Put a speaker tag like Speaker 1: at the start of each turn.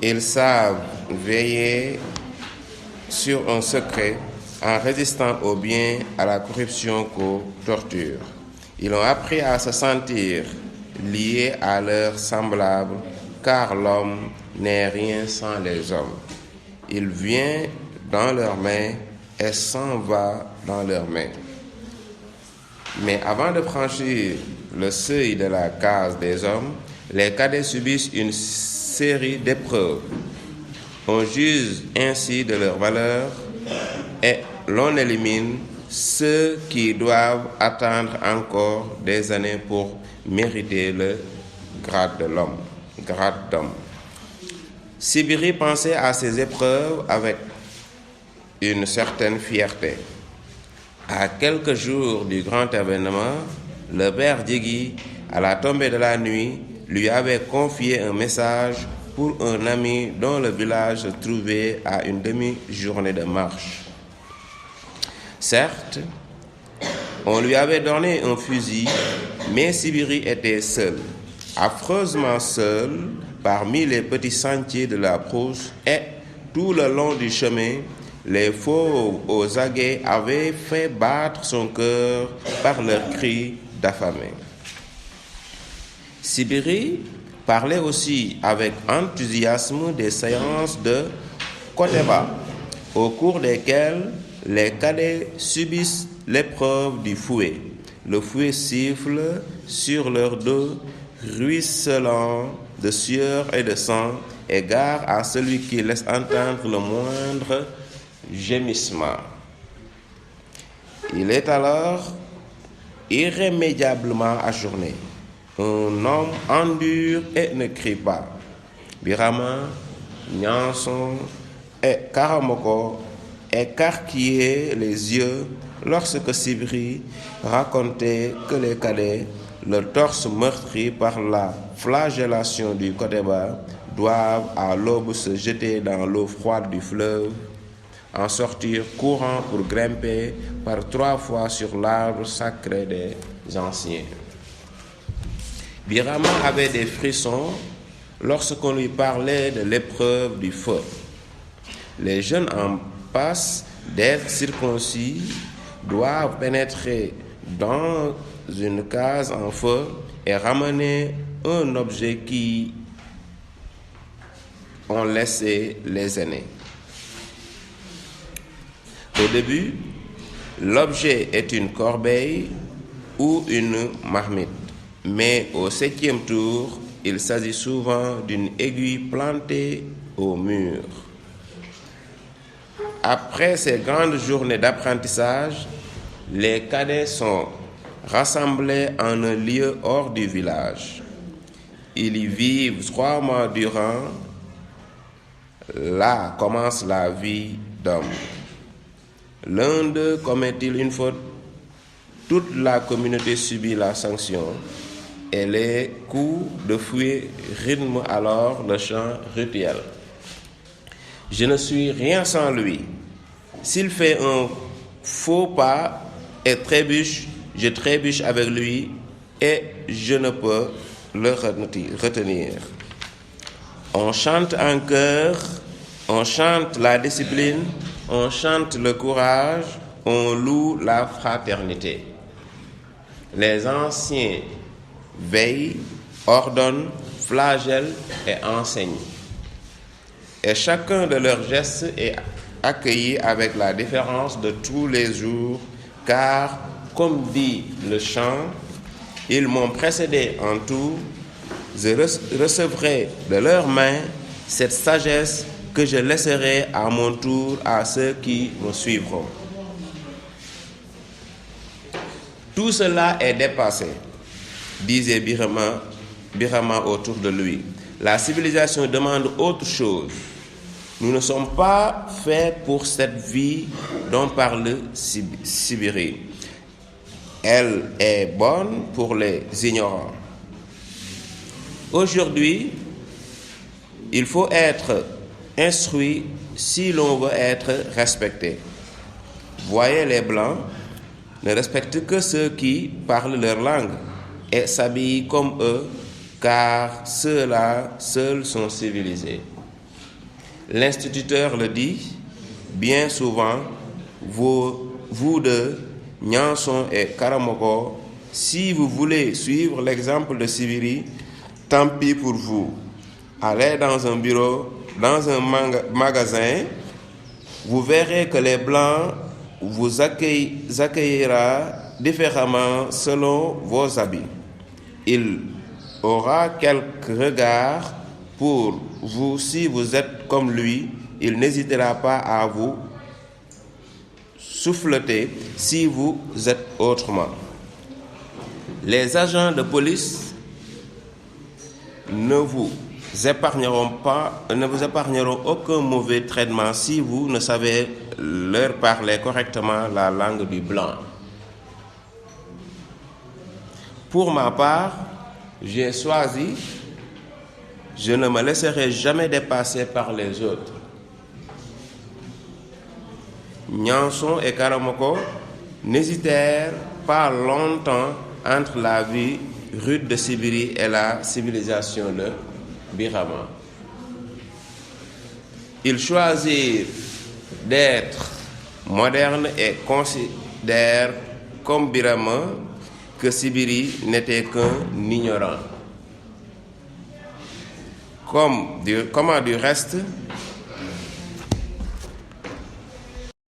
Speaker 1: Ils savent veiller sur un secret en résistant au bien, à la corruption qu'aux tortures. Ils ont appris à se sentir liés à leurs semblables, car l'homme n'est rien sans les hommes. Il vient dans leurs mains et s'en va dans leurs mains. Mais avant de franchir le seuil de la case des hommes, les cadets subissent une série d'épreuves. On juge ainsi de leur valeur et l'on élimine ceux qui doivent attendre encore des années pour mériter le grade d'homme. Sibiri pensait à ces épreuves avec une certaine fierté. À quelques jours du grand événement, le père Djigui, à la tombée de la nuit, lui avait confié un message pour un ami dont le village se trouvait à une demi-journée de marche. Certes, on lui avait donné un fusil, mais Sibiri était seul, affreusement seul, parmi les petits sentiers de la brousse, et tout le long du chemin, les fauves aux aguets avaient fait battre son cœur par leurs cris d'affamé. Sibiri parlait aussi avec enthousiasme des séances de Koteba, au cours desquelles les cadets subissent l'épreuve du fouet. Le fouet siffle sur leur dos, ruisselant de sueur et de sang, et gare à celui qui laisse entendre le moindre gémissement. Il est alors irrémédiablement ajourné. Un homme endure et ne crie pas. Birama, Nyanson et Karamoko écarquillaient les yeux lorsque Sibiri racontait que les cadets, le torse meurtri par la flagellation du Koteba, doivent à l'aube se jeter dans l'eau froide du fleuve, en sortir courant pour grimper par 3 fois sur l'arbre sacré des anciens. Birama avait des frissons lorsqu'on lui parlait de l'épreuve du feu. Les jeunes en passe d'être circoncis doivent pénétrer dans une case en feu et ramener un objet qui ont laissé les aînés. Au début, l'objet est une corbeille ou une marmite, mais au 7e tour, il s'agit souvent d'une aiguille plantée au mur. Après ces grandes journées d'apprentissage, les cadets sont rassemblés en un lieu hors du village. Ils y vivent 3 mois durant. Là commence la vie d'homme. L'un d'eux commet-il une faute, toute la communauté subit la sanction et les coups de fouet rythment alors le chant rituel. Je ne suis rien sans lui. S'il fait un faux pas et trébuche, je trébuche avec lui et je ne peux le retenir. On chante en chœur, on chante la discipline, on chante le courage, on loue la fraternité. Les anciens veillent, ordonnent, flagellent et enseignent. Et chacun de leurs gestes est accueilli avec la différence de tous les jours, car, comme dit le chant, ils m'ont précédé en tout, je recevrai de leurs mains cette sagesse que je laisserai à mon tour à ceux qui me suivront. Tout cela est dépassé, disait Birama autour de lui. La civilisation demande autre chose. Nous ne sommes pas faits pour cette vie dont parle Sibiri. Elle est bonne pour les ignorants. Aujourd'hui, il faut être instruit si l'on veut être respecté. Voyez, les Blancs ne respectent que ceux qui parlent leur langue et s'habillent comme eux, car ceux-là seuls sont civilisés. L'instituteur le dit, bien souvent, vous deux, Nianson et Karamoko, si vous voulez suivre l'exemple de Sibiri, tant pis pour vous. Allez dans un bureau, dans un magasin, vous verrez que les Blancs vous accueillera différemment selon vos habits. Il aura quelques regards pour vous si vous êtes comme lui. Il n'hésitera pas à vous souffleter si vous êtes autrement. Les agents de police ne vous épargneront aucun mauvais traitement si vous ne savez leur parler correctement la langue du blanc. Pour ma part, j'ai choisi, je ne me laisserai jamais dépasser par les autres. Nianson et Karamoko n'hésitèrent pas longtemps entre la vie rude de Sibiri et la civilisation de Birama. Ils choisirent d'être modernes et considèrent comme Birama que Sibiri n'était qu'un ignorant. Comme du reste,